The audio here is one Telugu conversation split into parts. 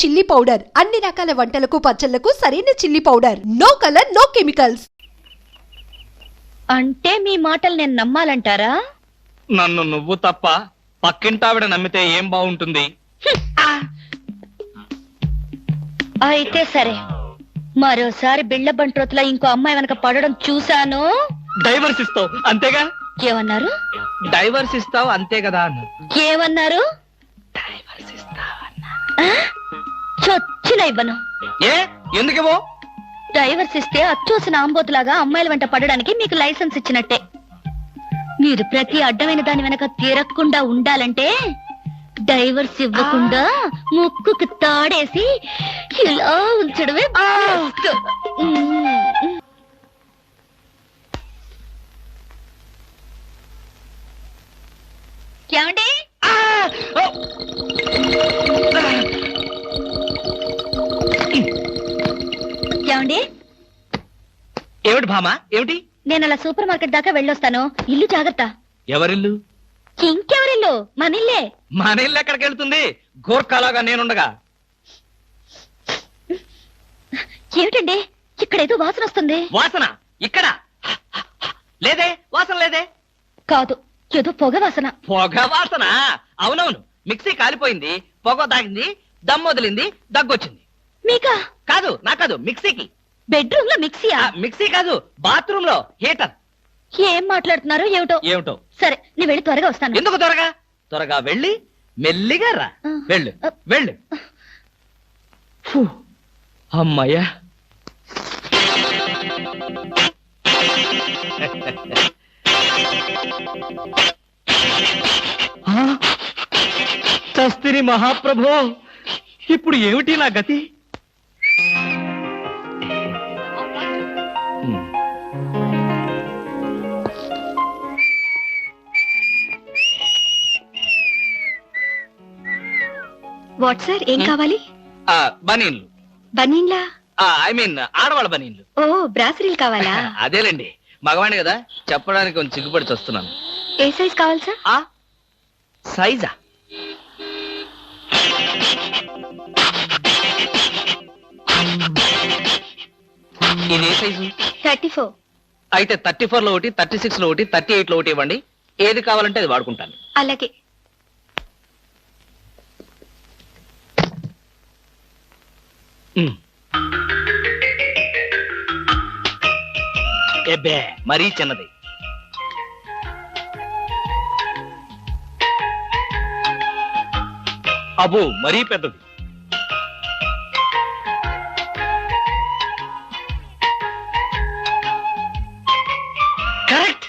చిల్లీ పౌడర్ అన్ని రకాల వంటలకు పచ్చళ్లకు సరైన chilli powder. No colour no chemicals. అంటే మీ మాటలు నేను నమ్మాలంటారా? నన్ను నువ్వు తప్ప పక్కింటావిడ నమ్మితే ఏం బాగుంటుంది? అయితే సరే, మరోసారి బిళ్ళ బంట్రోతులా ఇంకో అమ్మాయి వెనక పడడం చూశాను. డైవర్స్ ఇస్తావు అంతేగా? ఏమన్నారు? డైవర్స్ ఇస్తావు అంతే కదా అన్న. ఏమన్నారు? చొచ్చిన ఇవ్వను. ఏ ఎందుకేమో? డైవర్స్ ఇస్తే అచ్చోసిన ఆంబోతులాగా అమ్మాయిల వెంట పడడానికి మీకు లైసెన్స్ ఇచ్చినట్టే. మీరు ప్రతి అడ్డమైన దాని వెనక తిరగకుండా ఉండాలంటే డైవర్స్ ఇవ్వకుండా ముక్కుకు తాడేసి ఇలా ఉంచడమే బెస్ట్. ఏమండి? ఏమండి? ఏమిటి భామా ఏమిటి? నేను అలా సూపర్ మార్కెట్ దాకా వెళ్ళొస్తాను. ఇల్లు జాగ్రత్త. ఎవరిల్లు? ఇంకెవరిల్లు? మనిల్లే. మన ఇల్లు ఎక్కడికి వెళ్తుంది? గోర్ఖాలాగా నేనుండగా. ఏమిటండి ఇక్కడేదో వాసన వస్తుంది? వాసన ఇక్కడ లేదే. వాసన లేదే. కాదు, ఏదో పొగ వాసన. పొగ వాసన? అవునవును, మిక్సీ కాలిపోయింది, పొగ తాగింది, దమ్ వదిలింది, దగ్గొచ్చింది. మీకా? కాదు, నా కాదు, మిక్సీకి. బెడ్రూమ్ లో మిక్సీయా? మిక్సీ కాదు, బాత్రూమ్ లో హీటర్. ఏం మాట్లాడుతున్నారో ఏమిటో. ఏమిటో? సరే, నీ వెళ్ళి త్వరగా వస్తాను. ఎందుకు త్వరగా? త్వరగా వెళ్ళి మెల్లిగా రా. వెళ్ళు వెళ్ళు. అమ్మయ్యా. చస్తిని మహాప్రభో, ఇప్పుడు ఏమిటి నా గతి? వాట్ సార్, ఏం కావాలి? బనీన్లు. బనీన్లా? ఐ మీన్ ఆడవాళ్ళ బనీన్లు. ఓ, బ్రాసరీలు కావాలా? అదేలేండి, మగవాణి కదా, చెప్పడానికి కొంచెం సిగ్గుపడి వస్తున్నాను. ఏ సైజ్ కావాలి సార్? సైజా? ఇది ఏ సైజు? 34. అయితే 34 లో ఒకటి, 36 లో ఒకటి, 38 లో ఒకటి ఇవ్వండి. ఏది కావాలంటే అది వాడుకుంటాను. అలాగే. ఎబ్బే, మరీ చిన్నది. అబ్బో, మరీ పెద్దది. కరెక్ట్.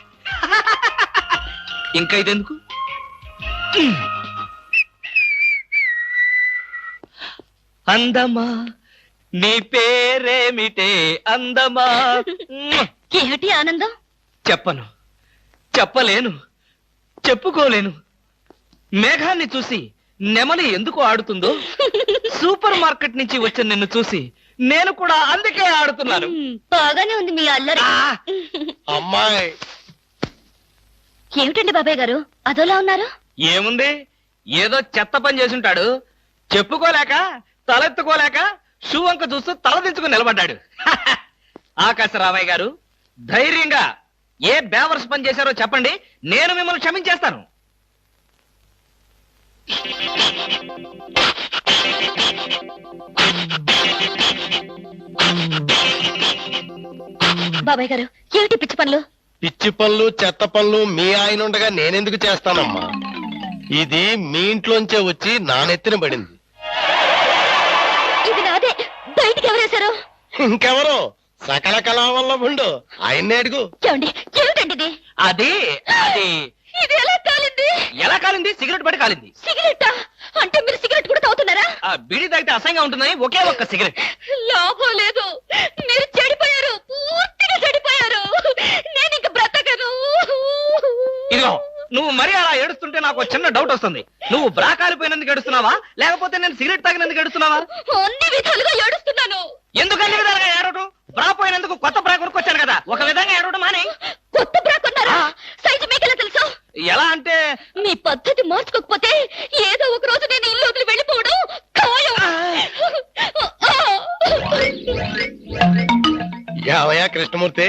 ఇంకా ఇదెందుకు? అందమా నీ పేరేమిటే అందమా? ఏమిటి ఆనందం? చెప్పను, చెప్పలేను, చెప్పుకోలేను. మేఘాన్ని చూసి నెమలి ఎందుకు ఆడుతుందో, సూపర్ మార్కెట్ నుంచి వచ్చిన నిన్ను చూసి నేను కూడా అందుకే ఆడుతున్నాను. బాగానే ఉంది మీ అల్లరి. అమ్మాయి. ఏమిటండి బాబాయ్ గారు అదోలా ఉన్నారు? ఏముంది, ఏదో చెత్త పని చేసుంటాడు. చెప్పుకోలేక, తలెత్తుకోలేక షూ వంక చూస్తూ తలదించుకుని నిలబడ్డాడు. ఆకాశరామయ్య గారు, ధైర్యంగా ఏ బేవర్స్ పని చేశారో చెప్పండి, నేను మిమ్మల్ని క్షమించేస్తాను. బాబాయ్ గారు, ఏమిటి పిచ్చి పనులు? పిచ్చి పనులు, చెత్త పనులు మీ ఆయన ఉండగా నేనెందుకు చేస్తానమ్మా? ఇది మీ ఇంట్లోంచే వచ్చి నా నెత్తిన పడింది. ఇది నాదే. బయటికి ఎవరేశారు? ఇంకెవరో సకల కళావల్లభుండు, ఆయన్నే అడుగు. ఏమండి, ఏమిటండి ఇది? అది అది ఇది ఎలా కాలింది? ఎలా కాలింది? సిగరెట్ పడి కాలింది. సిగరెట్టా? అంటే మీరు సిగరెట్ కూడా తాగుతున్నారా? బీడీ తాగితే అసహ్యంగా ఉంటుందని ఒకే ఒక్క సిగరెట్. లాభం లేదు, మీరు చెడిపోయారు, పూర్తిగా చెడిపోయారు. నేను ఇంక బ్రతకను. ఇదిగో, నువ్వు మరీ అలా ఏడుస్తుంటే నాకు చిన్న డౌట్ వస్తుంది. నువ్వు బ్రా కాలిపోయినందుకు ఏడుస్తున్నావా, లేకపోతే నేను సిగరెట్ తాగినందుకు ఏడుస్తున్నావా? అన్ని విధాలుగా ఏడుస్తున్నాను. ఎందుకు అన్ని విధాలుగా ఏడవటం? బ్రా పోయినందుకు కొత్త బ్రా కొనుక్కొచ్చాను కదా, ఒక విధంగా ఏడవడం మానే. కొత్త బ్రా కొన్నారా? సైజు మీకెలా తెలుసు? ఎలా అంటే, మీ పద్ధతి మార్చుకోకపోతే ఏదో ఒక రోజు నేను ఇల్లు వదిలి వెళ్ళిపోవడం ఖాయం. ఏవయ్యా కృష్ణమూర్తి,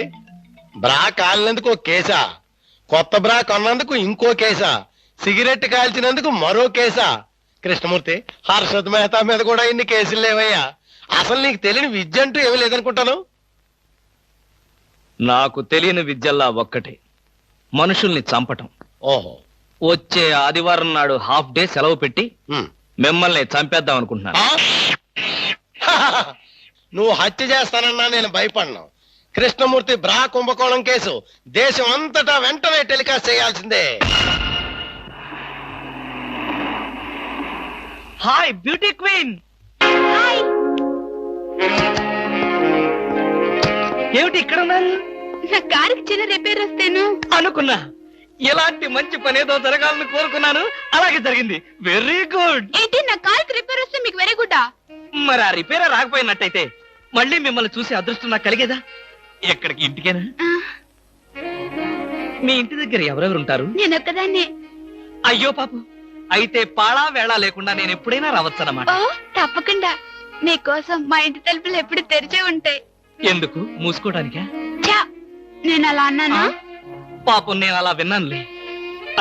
బ్రా కాలినందుకు ఒక కేసా, కొత్త బ్రా కొన్నందుకు ఇంకో కేసా, సిగరెట్ కాల్చినందుకు మరో కేసా? కృష్ణమూర్తి, హర్షద్ మెహతా మీద కూడా ఇన్ని కేసులు లేవయ్యా. అసలు నీకు తెలియని విద్య అంటూ ఏమీ లేదనుకుంటాను. నాకు తెలియని విద్యల్లా ఒక్కటే, మనుషుల్ని చంపటం. ఓహో. వచ్చే ఆదివారం నాడు హాఫ్ డే సెలవు పెట్టి ఉమ్. మిమ్మల్ని చంపేద్దాం అనుకుంటున్నాను. ఆ? నువ్వు హత్య చేస్తానన్నా నేను భయపడను. కృష్ణమూర్తి బ్రా కుంభకోణం కేసు దేశం అంతటా వెంటనే టెలికాస్ట్ చేయాల్సిందే. Hi beauty queen. ఏమిటి ఇక్కడ ఉన్నారు? నా కారుకి చిన్న రిపేర్ వస్తేను అనుకున్నా ఇలాంటి మంచి పని ఏదో జరగాలని కోరుకున్నాను, అలాగే జరిగింది. Very good. ఏంటి నా కారుకి రిపేర్ వస్తే మీకు వెరీ గుడ్? మరి ఆ రిపేర్ రాకపోయినట్టయితే మళ్ళీ మిమ్మల్ని చూసి అదృష్టం నాకు కలిగేదా? ఎక్కడికి? ఇంటికేనా? మీ ఇంటి దగ్గర ఎవరెవరు ఉంటారు? నేను ఒక్కదాన్నే. అయ్యో పాపం, అయితే పాళా వేళ లేకుండా నేను ఎప్పుడైనా రావచ్చన్నమాట. ఓ తప్పకుండా. నీకోసం మా ఇంటి తలుపులు ఎప్పుడు తెరిచే ఉంటాయి. ఎందుకు? మూసుకోవడానికా? ఛా, నేను అలా అన్నానా? పాపం నేను అలా విన్నానులే.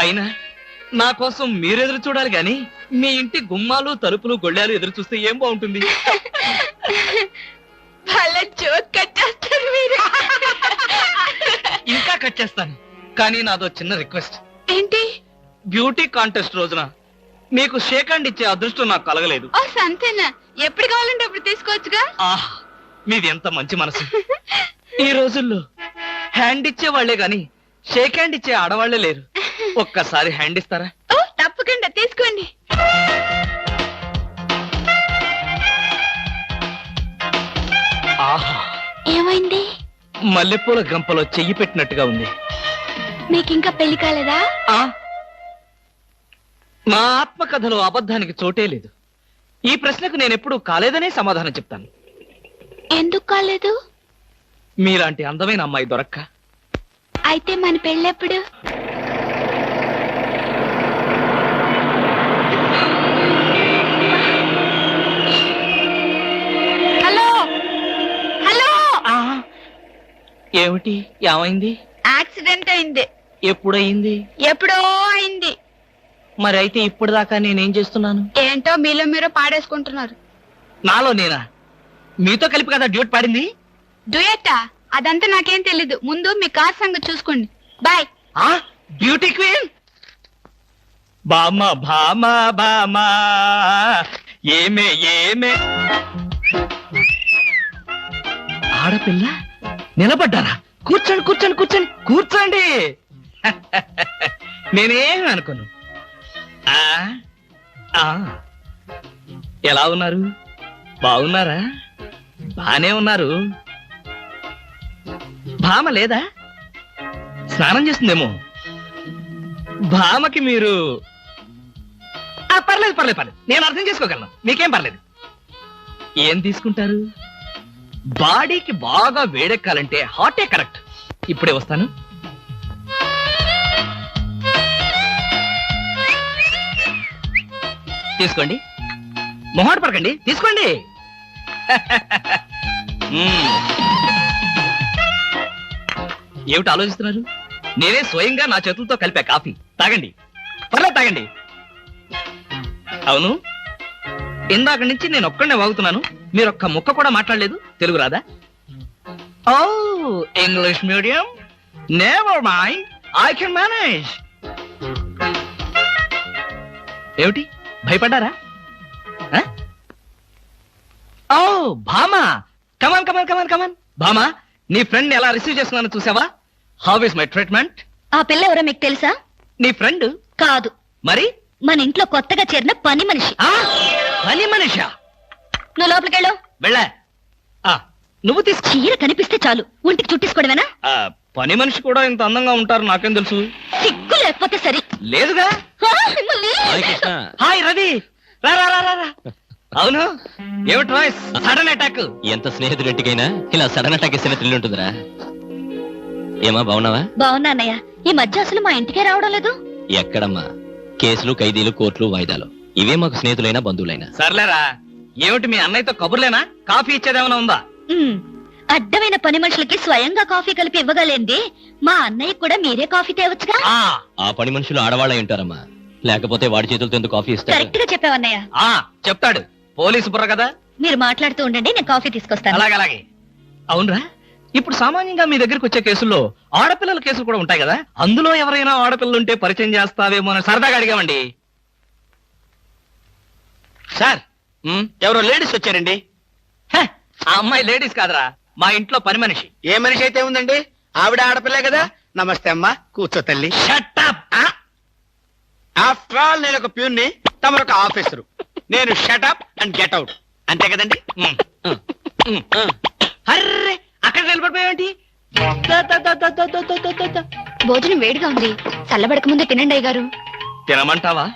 అయినా నా కోసం మీరెదురు చూడాలి గాని మీ ఇంటి గుమ్మాలు తలుపులు గొళ్ళాలు ఎదురు చూస్తే ఏం బాగుంటుంది? వాళ్ళ జోక్ కట్టేస్తారు మీరు. ఇంకా కట్ చేస్తాను, కానీ నాదో చిన్న రిక్వెస్ట్. ఏంటి? బ్యూటీ కాంటెస్ట్ రోజున మీకు షేక్ హ్యాండ్ ఇచ్చే అదృష్టం నాకు కలగలేదు. ఓ సంతేనా? ఎప్పుడు కావాలంటే అప్పుడు తీసుకోవచ్చుగా. ఆహ్, మీది ఎంత మంచి మనసు. ఈ రోజుల్లో హ్యాండ్ ఇచ్చే వాళ్లే గాని షేక్ హ్యాండ్ ఇచ్చే ఆడవాళ్లే లేరు. ఒక్కసారి హ్యాండ్ ఇస్తారా? ఓ తప్పకుండా తీసుకోండి. ఆహా, ఏమైంది? మల్లెపూల గంపలో చెయ్యి పెట్టినట్టుగా ఉంది. మీకింకా పెళ్లి కాలేదా? ఆ, నా ఆత్మకథలో అబద్ధానికి చోటే లేదు. ఈ ప్రశ్నకు నేనెప్పుడు కాలేదనే సమాధానం చెప్తాను. ఎందుకు కాలేదు? మీలాంటి అందమైన అమ్మాయి దొరక్క. అయితే మన పెళ్ళెప్పుడు? Hello hello. ఏమిటి? ఏమైంది? యాక్సిడెంట్ అయింది. ఎప్పుడయింది? ఎప్పుడో అయింది. మరి అయితే ఇప్పుడు దాకా నేనేం చేస్తున్నాను? ఏంటో మీలో మీరు పాడేసుకుంటున్నారు. నాలో నేనా? మీతో కలిపి కదా డ్యూట్ పాడింది. డ్యూయట్టా? అదంతా నాకేం తెలీదు. ముందు మీ కార్ సంగతి చూసుకోండి. బాయ్. ఆ బ్యూటీ క్వీన్. బామా బామా బామా ఏమే ఏమే. ఆడపిల్ల నిలబడ్డారా? కూర్చోండి కూర్చోండి కూర్చోండి కూర్చోండి. నేనేం అనుకోను. ఆ ఆ ఎలా ఉన్నారు? బాగున్నారా? బానే ఉన్నారు. భామ లేదా? స్నానం చేస్తుందేమో. భామకి మీరు పర్లేదు పర్లేదు పర్లేదు, నేను అర్థం చేసుకోగలను. మీకేం పర్లేదు. ఏం తీసుకుంటారు? బాడీకి బాగా వేడెక్కాలంటే హాటే కరెక్ట్. ఇప్పుడే వస్తాను. తీసుకోండి, మొహాట పడకండి, తీసుకోండి. ఏమిటి ఆలోచిస్తున్నారు? నేనే స్వయంగా నా చేతులతో కలిపా కాఫీ. తాగండి, పర్లేదు తాగండి. అవును, ఇందాక నుంచి నేను ఒక్కడనే వాగుతున్నాను. మీరు ఒక్క ముక్క కూడా మాట్లాడలేదు. తెలుగు రాదా? ఓ English medium. Never mind, I can manage. ఏమిటి భయపడ్డారా? ఓ భామా, కమాన్ కమాన్ కమాన్ కమాన్. భామా, నీ ఫ్రెండ్ ఎలా రిసీవ్ చేస్తున్నానో చూసావా? How is my treatment? ఆ పిల్ల ఎవరో మీకు తెలుసా? నీ ఫ్రెండ్ కాదు, మరి మన ఇంట్లో కొత్తగా చేరిన పని మనిషి. పని మనిషా? నువ్వు లోపలికెళ్ళు. వెళ్ళా. నువ్వు తీసుకో. చీర కనిపిస్తే చాలు ఒంటికి చుట్టేసుకోవడమేనా? పని మనిషి కూడా ఇంత అందంగా ఉంటారు నాకేం తెలుసు. సిగ్గు లేకపోతే సరి. లేదుగా. హాయ్ రవి, రా రా రా రా. అవును, ఏమిటి వాయిస్? Sudden attack. ఎంత స్నేహితుడింటికైనా ఇలా సడన్ అటాక్ ఇస్తే థ్రిల్ ఉంటుందిరా. ఏమా బాగున్నావా? బాగున్నా అన్నయ్య. ఈ మధ్య అసలు మా ఇంటికే రావడం లేదు. ఎక్కడమ్మా, కేసులు ఖైదీలు కోర్టులు వాయిదాలు ఇవే మాకు స్నేహితులైనా బంధువులైనా. సర్లేరా, ఏమిటి మీ అన్నయ్యతో కబుర్లేనా? కాఫీ ఇచ్చేదేమైనా ఉందా? అడ్డమైన పని మనుషులకి స్వయంగా కాఫీ కలిపి ఇవ్వగలేంది మా అన్నయ్య కూడా మీరే కాఫీ తేవచ్చుగా. ఆ పని మనుషులు ఆడవాళ్ళై ఉంటారమ్మా, లేకపోతే వాడి చేతులతో ఎందుకు కాఫీ ఇస్తారు? కరెక్ట్ గా చెప్పావన్నయ్య. చెప్తాడు, పోలీసు బుర్ర కదా. మీరు మాట్లాడుతూ ఉండండి, నేను కాఫీ తీసుకొస్తాను. అలాగే. అవునరా, ఇప్పుడు సామాన్యంగా మీ దగ్గరికి వచ్చే కేసుల్లో ఆడపిల్లల కేసులు కూడా ఉంటాయి కదా, అందులో ఎవరైనా ఆడపిల్లలు ఉంటే పరిచయం చేస్తావేమో అని సరదాగా అడిగామండి. సార్ ఎవరో లేడీస్ వచ్చారండి. ఆ అమ్మాయి లేడీస్ కాదురా, మా ఇంట్లో పని మనిషి. ఏ మనిషి అయితే ఉందండి, ఆవిడ ఆడపిల్లే కదా. నమస్తే అమ్మా, కూర్చో తల్లి. Shut up! ఆఫ్టర్ ఆల్ నేను ఒక ప్యూన్ని, తమరొక ఆఫీసరు. నేను షటప్ అండ్ గెట్ అవుట్, అంతే కదండి. అర్రే, అక్కడ నిలబడిపోయావేంటి? భోజనం వేడిగా ఉంది, చల్లబడక ముందే తినండి అయ్యగారు. తినమంటావా,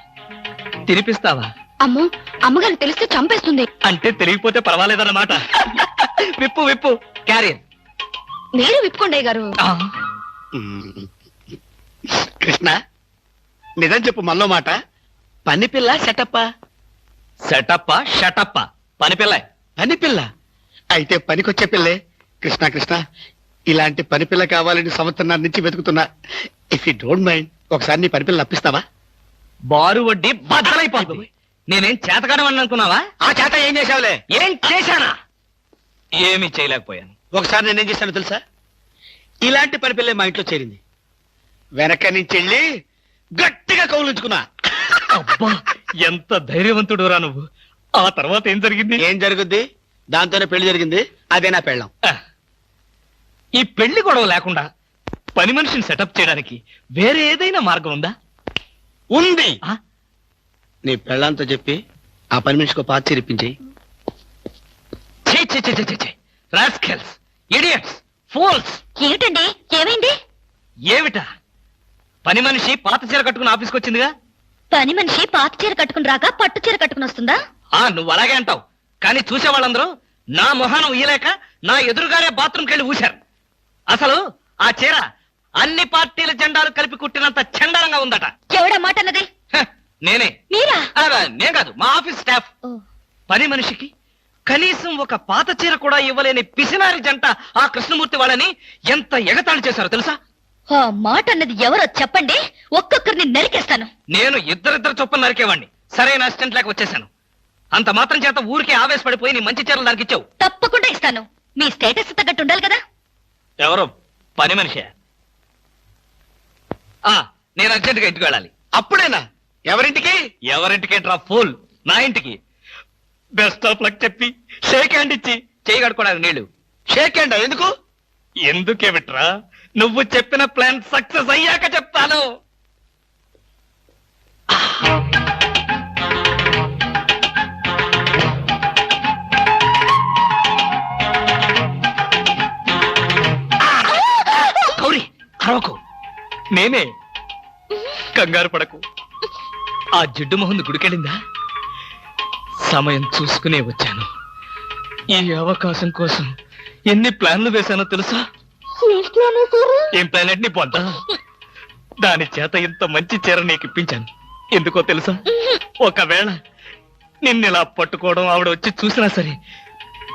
తినిపిస్తావా? అమ్మో, అమ్మగారు తెలిస్తే చంపేస్తుంది. అంటే తెలియకపోతే పర్వాలేదన్నమాట. విప్పు విప్పు క్యారియర్. మీరు విప్పుకోండి అయ్యగారు. కృష్ణ, నిజం చెప్పు, మనలో మాట. పని పిల్ల సెటప్పా? సెటప్ప షటప్ప, పని పిల్ల. పని పిల్ల అయితే పనికొచ్చే పిల్లే. కృష్ణ కృష్ణ, ఇలాంటి పని పిల్ల కావాలని సంవత్సరం నుంచి వెతుకుతున్నా. ఇఫ్ యూ డోంట్ మైండ్, ఒకసారి నీ పని పిల్ల అప్పిస్తావా? బారు వడ్డీ బద్దలైపోతుంది. నేనేం చేతకాడమని అనుకున్నావా? ఆ చేత ఏం చేసావులే? ఏం చేశానా? ఏమీ చేయలేకపోయాను. ఒకసారి నేనేం చేశాను తెలుసా? ఇలాంటి పని పిల్లే మా ఇంట్లో చేరింది. వెనక నుంచి వెళ్ళి గట్టిగా కౌలించుకున్నా. అబ్బా, ఎంత ధైర్యవంతుడు రా నువ్వు. ఆ తర్వాత ఏం జరిగింది? ఏం జరుగుద్ది? దాంతోనే పెళ్లి జరిగింది. అదే నా పెళ్ళం. ఈ పెళ్లి గొడవ లేకుండా పని మనిషిని సెటప్ చేయడానికి వేరే ఏదైనా మార్గం ఉందా? ఉంది. నీ పెళ్ళంతో చెప్పి ఆ పని మనిషికి పాత చిరిపించి. Rascals, idiots, fools. ఏమిటండి, ఏమైంది? ఏమిటా? పని మనిషి పాత చీర కట్టుకుని ఆఫీస్కి వచ్చిందిగా. పని మనిషి పాత చీర కట్టుకుని రాక పట్టు చీర కట్టుకుని వస్తుందా? నువ్వు అలాగే అంటావు, కానీ చూసే వాళ్ళందరూ నా మొహానం ఊయలేక నా ఎదురుగానే బాత్రూమ్కి వెళ్ళి ఊశారు. అసలు ఆ చీర అన్ని పార్టీల జెండాలు కలిపి కుట్టినంత చండాలంగా ఉందట. ఎవడా మాట అన్నది? నేనే. మీరా? నేను కాదు, మా ఆఫీస్ స్టాఫ్. పని మనిషికి కనీసం ఒక పాత చీర కూడా ఇవ్వలేని పిసినారి జంట ఆ కృష్ణమూర్తి వాళ్ళని ఎంత ఎగతాళి చేశారో తెలుసా? ఆ మాట అన్నది ఎవరో చెప్పండి, ఒక్కొక్కరిని నరికేస్తాను. నేను ఇద్దరిద్దరు చొప్పున నరికేవాడిని. సరైన అసిస్టెంట్ లేక వచ్చేసాను. అంత మాత్రం చేత ఊరికే ఆవేశపడిపోయి నీ మంచి చీరలు దానికి ఇచ్చావు. తప్పకుండా ఇస్తాను. మీ స్టేటస్ తగ్గట్టు ఉండాలి కదా. ఎవరో పని మనిషి. నేను అర్జెంట్ గా ఇంటికి వెళ్ళాలి. అప్పుడేనా? ఎవరింటికి? ఎవరింటికేంట్రా ఫూల్, నా ఇంటికి. బెస్ట్ ఆఫ్ లక్ చెప్పి షేక్ హ్యాండ్ ఇచ్చి చేయి కడుకోవడానికి నీళ్లు. షేక్ హ్యాండ్ ఎందుకు? ఎందుకే విట్రా, నువ్వు చెప్పిన ప్లాన్ సక్సెస్ అయ్యాక చెప్తాను. గౌరీ, అరవకు. నేనే. కంగారు పడకు. ఆ జిడ్డు మొహంది గుడికెళ్ళిందా? సమయం చూసుకునే వచ్చాను. ఈ అవకాశం కోసం ఎన్ని ప్లాన్లు వేశానో తెలుసా? ఏం ప్లాన్ అంటే నీ పొంట. దాని చేత ఇంత మంచి చీర నీకు ఇప్పించాను. ఎందుకో తెలుసా? ఒకవేళ నిన్నిలా పట్టుకోవడం ఆవిడ వచ్చి చూసినా సరే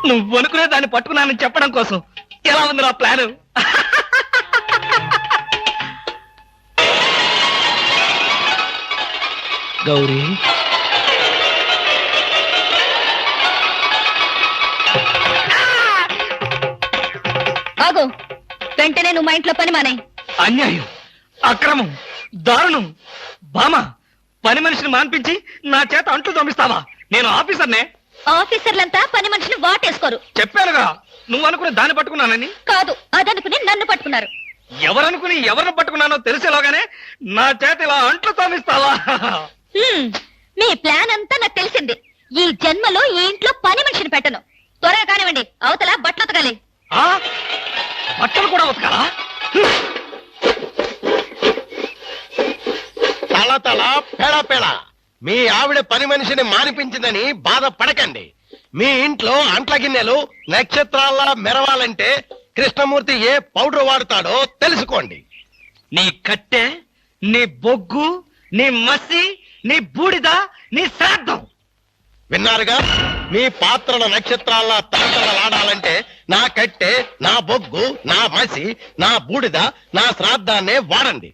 నువ్వు అనుకునే దాన్ని పట్టుకున్నానని చెప్పడం కోసం. ఎలా ఉంది నా ప్లాను? గౌరీ, ఆగు. వెంటనే నువ్వు మా ఇంట్లో పని మానే. అన్యాయం, అక్రమం, దారుణం. బామ, పని మనిషిని మాన్పించి నా చేత అంట్లు తోమిస్తావా? నేను ఆఫీసర్నే. ఆఫీసర్లంతా పని మనిషిని వాటేసుకోరు. చెప్పానుగా, నువ్వు అనుకుని దాన్ని పట్టుకున్నానని. కాదు, అదనుకుని నన్ను పట్టుకున్నారు. ఎవరనుకుని ఎవరిని పట్టుకున్నానో తెలిసేలోగానే నా చేత ఇలా అంట్లు తోమిస్తావా? మీ ప్లాన్ అంతా నాకు తెలిసింది. ఈ జన్మలో ఈ ఇంట్లో పని మనిషిని పెట్టను. త్వరగా కానివ్వండి, అవతల బట్టలు ఉతకాలి. బట్టలు కూడా ఉతకాలా? తల తల పెడ పెడ. మీ ఆవిడ పని మనిషిని మానిపించిందని బాధపడకండి. మీ ఇంట్లో అంట్ల గిన్నెలు నక్షత్రాల్లా మెరవాలంటే కృష్ణమూర్తి ఏ పౌడర్ వాడతాడో తెలుసుకోండి. నీ కట్టె, నీ బొగ్గు, నీ మసి, నీ బూడిద, నీ శ్రాద్ధం. విన్నారుగా? మీ పాత్రల నక్షత్రాల్లా తలతలలాడాలంటే నా కట్టె, నా బొగ్గు, నా మసి, నా బూడిద, నా శ్రాద్ధాన్నే వాడండి.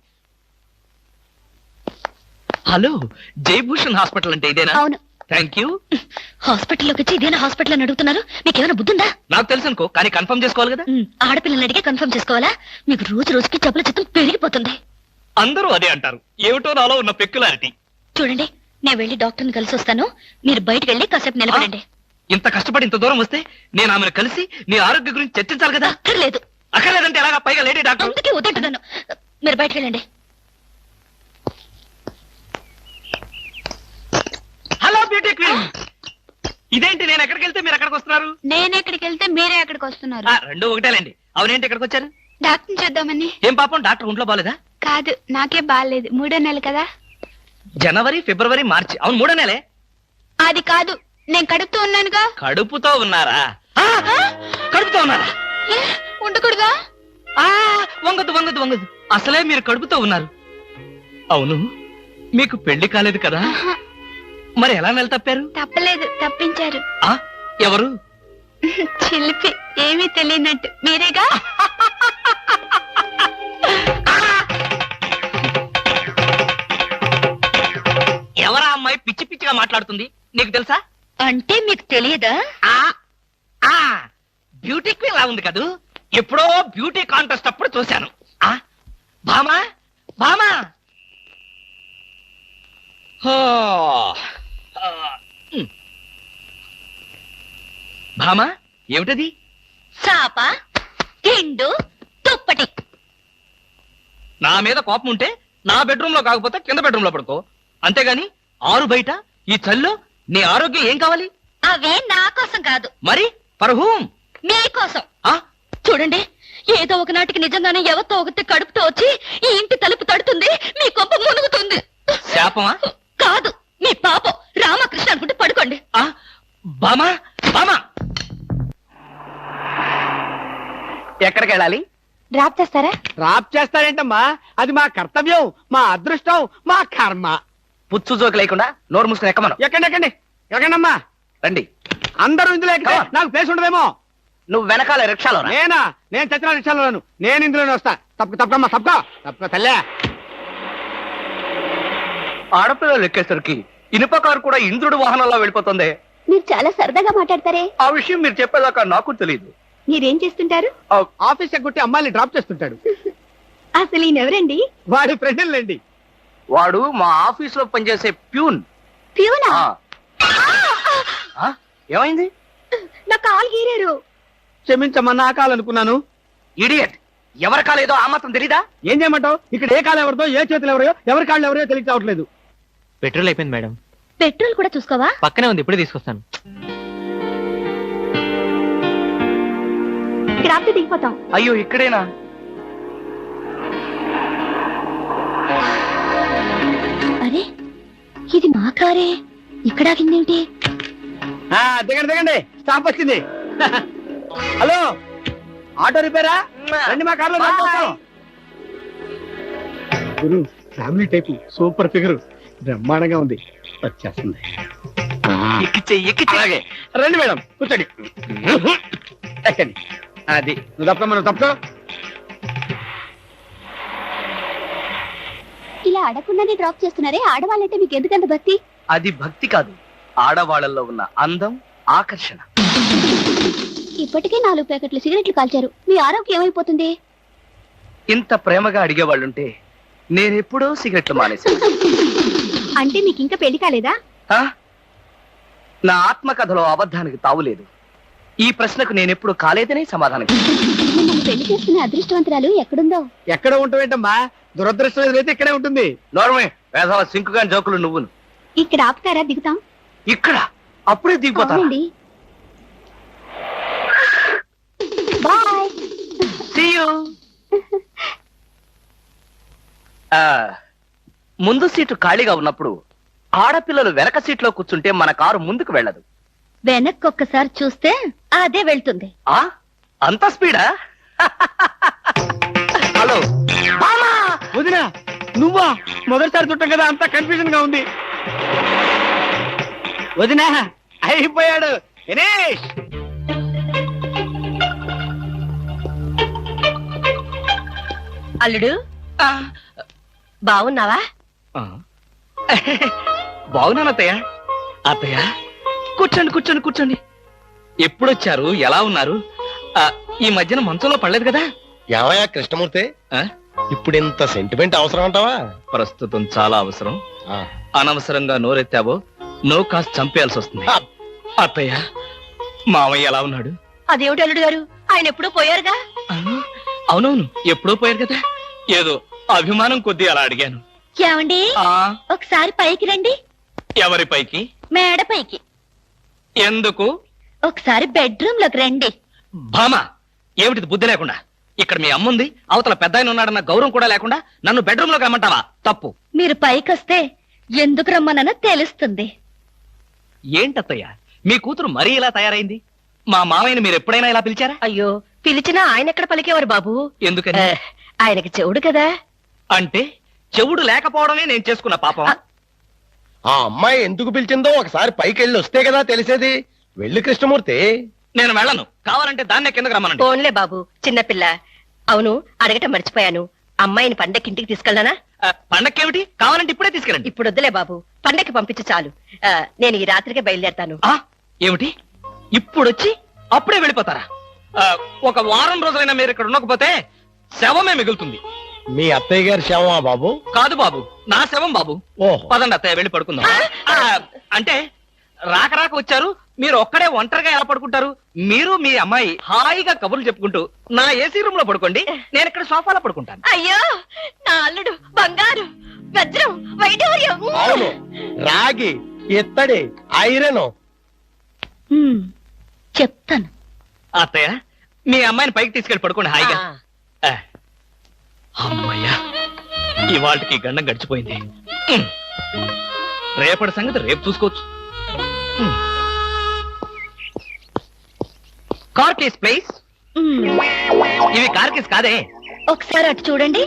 హలో, జయభూషణ్ హాస్పిటల్ అంటే ఇదేనా? అవును. Thank you. హాస్పిటల్లోకి వచ్చి ఇదేనా హాస్పిటల్ అని అడుగుతున్నారు? మీకేమైనా బుద్ధుందా? నాకు తెలుసు అనుకో, కానీ కన్ఫర్మ్ చేసుకోవాలి కదా. ఆడపిల్లలు అడిగే కన్ఫర్మ్ చేసుకోవాలా? మీకు రోజు రోజుకి జబ్బుల చిత్తం పెరిగిపోతుంది. అందరూ అదే అంటారు. ఏమిటో నాలో ఉన్న పెక్యులారిటీ. చూడండి, నేను వెళ్ళి డాక్టర్ని కలిసి వస్తాను. మీరు బయటకు వెళ్ళి కాసేపు నిలబడండి. ఇంత కష్టపడి ఇంత దూరం వస్తే నేను ఆమెను కలిసి నీ ఆరోగ్య గురించి చర్చించాలి కదా. అక్కర్లేదు. అక్కర్లేదంటే ఎలాగా? పైగా లేడీ డాక్టర్. అందుకే వద్దంటున్నాను. మీరు బయటకు వెళ్ళండి. Hello beauty queen. ఇదేంటి, నేను ఎక్కడికి వెళ్తే మీరు ఎక్కడికి వస్తున్నారు? నేను ఎక్కడికి వెళ్తే మీరే ఎక్కడికి వస్తున్నారు. రెండు ఒకటేలేండి. అవునేంటి ఎక్కడికి వచ్చారు? డాక్టర్ చూద్దామని. ఏం పాపం, డాక్టర్ ఒంట్లో బాలేదా? కాదు, నాకే బాగాలేదు. 3వ నెల కదా. జనవరి, ఫిబ్రవరి, మార్చి. అవును, 3వ నెలే. అది కాదు, నేను కడుపుతూ ఉన్నానుగా. కడుపుతో ఉన్నారా? కడుపుతో ఉన్నారా? ఉండకూడదా? వంగదు వంగదు వంగదు. అసలే మీరు కడుపుతో ఉన్నారు. అవును, మీకు పెళ్లి కాలేదు కదా? మరి ఎలా నెల తప్పారు? తప్పలేదు, తప్పించారు. ఎవరు? చిలిపి, ఏమీ తెలియనట్టు. మీరేగా? ఎవరా అమ్మాయి పిచ్చి పిచ్చిగా మాట్లాడుతుంది? నీకు తెలుసా? అంటే మీకు తెలియదా? బ్యూటీ క్వీన్ లా ఉంది కదూ. ఎప్పుడో బ్యూటీ కాంటెస్ట్ అప్పుడు చూశాను. భామా, భామా. భామా, ఏమిటది? చాప, తిండు, తుప్పటి. నా మీద కోపం ఉంటే నా బెడ్రూమ్ లో కాకపోతే కింద బెడ్రూమ్ లో పడుకో. అంతేగాని ఆరు బయట ఈ చల్లో నీ ఆరోగ్యం ఏం కావాలి? అవే నా కోసం కాదు. మరి ఫర్ హూమ్? మీకోసం. చూడండి, ఏదో ఒక నాటికి నిజంగానే ఎవరితో ఒకటి కడుపుతో వచ్చి ఈ ఇంటి తలుపు తడుతుంది, మీ కొంప మునుగుతుంది. శాపమా? కాదు, మీ పాపం. రామకృష్ణ అనుకుంటే పడుకోండి. బామా, బామా, ఎక్కడికి వెళ్ళాలి? డ్రాప్ చేస్తారా? డ్రాప్ చేస్తారేంటమ్మా? అది మా కర్తవ్యం, మా అదృష్టం, మా కర్మ. పుచ్చు జోకి లేకుండా నోరు మూసుకుని ఎక్కమను. ఎక్కండి ఎక్కండమ్మా. రండి. అందరూ ఇందులో ఎక్కితే నాకు ప్లేస్ ఉండదేమో. నువ్వు వెనకాల రిక్షాలో రా. నేను చచ్చిన రిక్షాలోను. నేను ఇందులోనే వస్తా. తప్పకమ్మా, తప్పక తల్లే. ఆడపిల్లలు ఎక్కేసరికి ఇనుప కారు కూడా ఇంద్రుడు వాహనంలో వెళ్ళిపోతుంది. మీరు చాలా సరదాగా మాట్లాడతారే. ఆ విషయం మీరు చెప్పేదాకా నాకు తెలియదు. మీరేం చేస్తుంటారు? ఆఫీస్ ఎగ్గొట్టి అమ్మాయిని డ్రాప్ చేస్తుంటాడు. అసలు ఈయనెవరండి? వాడి ఫ్రెండ్లండి. వాడు మా ఆఫీస్ లో పనిచేసే ప్యూన్. ప్యూనా? ఏమైంది? నా కాలు గీరారు. క్షమించమ్మా, నా కాలనుకున్నాను. ఇడియట్. ఎవరి కాలేదో ఆ మాత్రం తెలీదా? ఏం చేయమంటావు? ఇక్కడ ఏ కాలు ఎవరిదో, ఏ చేతులు ఎవరో, ఎవరి కాళ్ళు ఎవరో తెలియక రావట్లేదు. పెట్రోల్ అయిపోయింది మేడం. పెట్రోల్ కూడా చూసుకోవా? పక్కనే ఉంది, ఇప్పుడే తీసుకొస్తాను. ఇక్కడ ఆపితే దిగిపోతాం. అయ్యో, ఇక్కడేనా? అరే, ఇది మా కారే. ఇక్కడ ఆగిందేంటి? దిగండి, స్టాప్ వచ్చింది. హలో, ఆటో రిపేరా? రండి, మా కార్లో గురు. ఫ్యామిలీ టైప్, సూపర్ ఫిగర్, బ్రహ్మాండంగా ఉంది. వచ్చేస్తుంది. ఎక్కిచ్చే. రండి మేడం, కూర్చోండి. ఎక్కండి. అది నువ్వు తప్ప, మనం తప్పుకో. ఇలా అడగకుండానే డ్రాప్ చేస్తున్నారే, ఆడవాళ్ళంటే మీకు ఎందుకంత భక్తి? అది భక్తి కాదు, ఆడవాళ్ళల్లో ఉన్న అందం, ఆకర్షణ. ఇప్పటికే 4 ప్యాకెట్లు సిగరెట్లు కాల్చారు. మీ ఆరోగ్యం ఏమైపోతుంది? ఇంత ప్రేమగా అడిగేవాళ్ళుంటే నేనెప్పుడో సిగరెట్లు మానేశాను. అంటే మీకు ఇంకా పెళ్లి కాలేదా? నా ఆత్మకథలో అబద్ధానికి తావులేదు. ఈ ప్రశ్నకు నేనెప్పుడు కాలేదనే సమాధానం. పెళ్లి చేసుకునే అదృష్టవంతురాలు ఎక్కడుందో? ఎక్కడ ఉంటావేంటమ్మా? దురదృష్టం ఎదురైతే ఇక్కడే ఉంటుంది. నోర్మే, వేసవ సింకుగాని జోకులు నువ్వును. ఇక్కడ ఆపుతారా? దిగుతాం. ఇక్కడ అప్పుడే దిగిపోతాను. బాయ్. See you. ముందు సీటు ఖాళీగా ఉన్నప్పుడు ఆడపిల్లలు వెనక సీట్లో కూర్చుంటే మన కారు ముందుకు వెళ్ళదు. వెనక్కి ఒక్కసారి చూస్తే అదే వెళ్తుంది. అంత స్పీడా? హలో వదినా, నువ్వా? మొదటిసారి చుట్టం కదా, అంతా కన్ఫ్యూజన్ గా ఉంది. వదినా, అయిపోయాడు. ఫినిష్. అల్లుడు బాగున్నావా? బాగున్నాను అత్తయ్య. అత్తయ్య కూర్చోండి కూర్చోండి కూర్చోండి. ఎప్పుడొచ్చారు? ఎలా ఉన్నారు? ఈ మధ్యన మంచంలో పడలేదు కదా? ఏమయ్యా కృష్ణమూర్తి, ఆ? ఇప్పుడు ఇంత సెంటిమెంట్ అవసరం అంటావా? ప్రస్తుతం చాలా అవసరం. అనవసరంగా నోరెత్తావో నో కాస్త చంపేయాల్సి వస్తుంది. అత్తయ్య మామయ్య ఎలా ఉన్నాడు? అదేమిటి అల్లుడు గారు, ఆయన ఎప్పుడూ పోయారుగా. అవునవును, ఎప్పుడో పోయారు కదా. ఏదో అభిమానం కొద్దీ అలా అడిగాను. ఏమండి, ఆ ఒకసారి పైకి రండి. ఎవరి పైకి? మేడ పైకి. ఎందుకు? ఒకసారి బెడ్రూమ్ లోకి రండి. భామా, ఏమిటిది బుద్ధి లేకుండా? ఇక్కడ మీ అమ్ముంది, అవతల పెద్ద ఆయన ఉన్నాడన్న గౌరవం కూడా లేకుండా నన్ను బెడ్రూమ్ లోకి రమ్మంటావా? తప్పు. మీరు పైకొస్తే ఎందుకు రమ్మనో తెలుస్తుంది. ఏంటత్తయ్య, మీ కూతురు మరీ ఇలా తయారైంది? మా మామయ్యని మీరు ఎప్పుడైనా ఇలా పిలిచారా? అయ్యో, పిలిచినా ఆయన ఎక్కడ పలికేవారు బాబు? ఎందుకని? ఆయనకి చెవుడు కదా. అంటే చెవుడు లేకపోవడమే నేను చేసుకున్న పాపం. ఆ అమ్మాయి ఎందుకు పిలిచిందో ఒకసారి పైకి వెళ్ళి వస్తే కదా తెలిసేది. వెళ్ళి కృష్ణమూర్తి. నేను వెళ్ళను. కావాలంటే దాన్నే కిందకి రమ్మనండి. ఫోన్లే బాబు, చిన్నపిల్ల. అవును, అడగటం మర్చిపోయాను. అమ్మాయిని పండక్కి ఇంటికి తీసుకెళ్ళనా? పండక్కేమిటి? కావాలంటే ఇప్పుడే తీసుకెళ్ళండి. ఇప్పుడు వద్దులే బాబు, పండక్కి పంపించు చాలు. నేను ఈ రాత్రికి బయలుదేరతాను. ఏమిటి ఇప్పుడొచ్చి అప్పుడే వెళ్ళిపోతారా? ఒక వారం రోజులైనా మీరు ఇక్కడ ఉండకపోతే శవమే మిగులుతుంది. మీ అత్తయ్య గారి శవమా బాబు? కాదు బాబు, నా శవం బాబు. ఓహో. పదండి అత్తయ్య, వెళ్ళి పడుకుందాం. అంటే రాక రాక వచ్చారు, మీరు ఒక్కడే ఒంటరిగా ఎలా పడుకుంటారు? మీరు మీ అమ్మాయి హాయిగా కబుర్లు చెప్పుకుంటూ నా ఏసీ రూమ్ లో పడుకోండి, నేను ఇక్కడ సోఫాలో పడుకుంటాను. అయ్యో, నా అల్లుడు బంగారు, వజ్రం, వైఢూర్యం. అవును, రాగి, ఇత్తడి, ఐరన్. చెప్తాను. అత్తయ్య, మీ అమ్మాయిని పైకి తీసుకెళ్ళి పడుకోండి హాయిగా. అమ్మయ్యా, ఇవాళకి గండం గడిచిపోయింది. రేపటి సంగతి రేపు చూసుకోవచ్చు. Car case please. ఇవి కార్ కేస్ కాదే. ఒకసారి అటు చూడండి.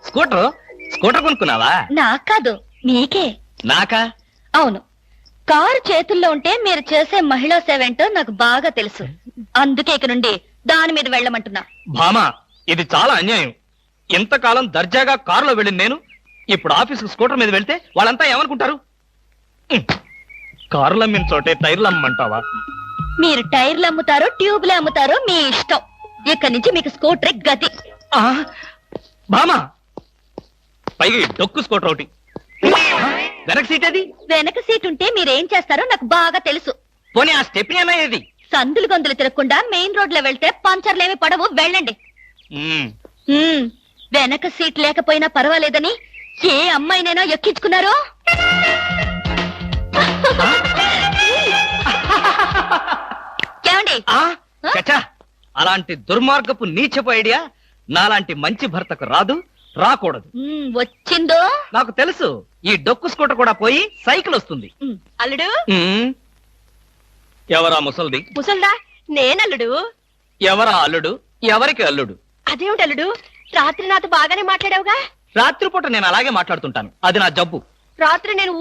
స్కూటర్ స్కూటర్ కొనుక్కున్నావా? నాకు కాదు, మీకే. నాకా? అవును, కారు చేతుల్లో ఉంటే మీరు చేసే మహిళా సేవ ఏంటో నాకు బాగా తెలుసు. అందుకే ఇక నుండి దాని మీద వెళ్ళమంటున్నా. భామా, ఇది చాలా అన్యాయం. ఇంతకాలం దర్జాగా కారులో వెళ్ళింది నేను, ఇప్పుడు ఆఫీసుకు స్కూటర్ మీద వెళ్తే వాళ్ళంతా ఏమనుకుంటారు? కారులు అమ్మిన చోటే టైర్లు అమ్మంటావా? మీరు టైర్లు అమ్ముతారో ట్యూబ్లు అమ్ముతారో మీ ఇష్టం. ఇక్కడి నుంచి మీకు స్కూటర్ గతి. భామా, పైగా ఈ డొక్కు స్కూటర్ ఒకటి. వెనక సీట్ అది? వెనక సీట్ ఉంటే మీరేం చేస్తారో నాకు బాగా తెలుసు. పోనీ ఆ స్టెప్ని ఏమయ్యేది? సందులు గొంతులు తిరగకుండా మెయిన్ రోడ్ లో వెళ్తే పంచర్లేమి పడవు, వెళ్ళండి. వెనక సీట్ లేకపోయినా పర్వాలేదని ఏ అమ్మాయినైనా ఎక్కించుకున్నారో? ఏమండి? చచ్చా, అలాంటి దుర్మార్గపు నీచపు ఐడియా నాలాంటి మంచి భర్తకు రాదు, రాకూడదు. వచ్చిందో నాకు తెలుసు. ఈ డొక్కు స్కూటర్ కూడా పోయి సైకిల్ వస్తుంది. అల్లుడు. ఎవరా ముసల్ది? ముసల్దా? నేనల్లుడు. ఎవరా అల్లుడు? ఎవరికి అల్లుడు? అదేమిటి అల్లుడు, రాత్రి నాతో బాగానే మాట్లాడావుగా. రాత్రిపూట నేను అలాగే మాట్లాడుతుంటాను, అది నా జబ్బు. రాత్రి నేను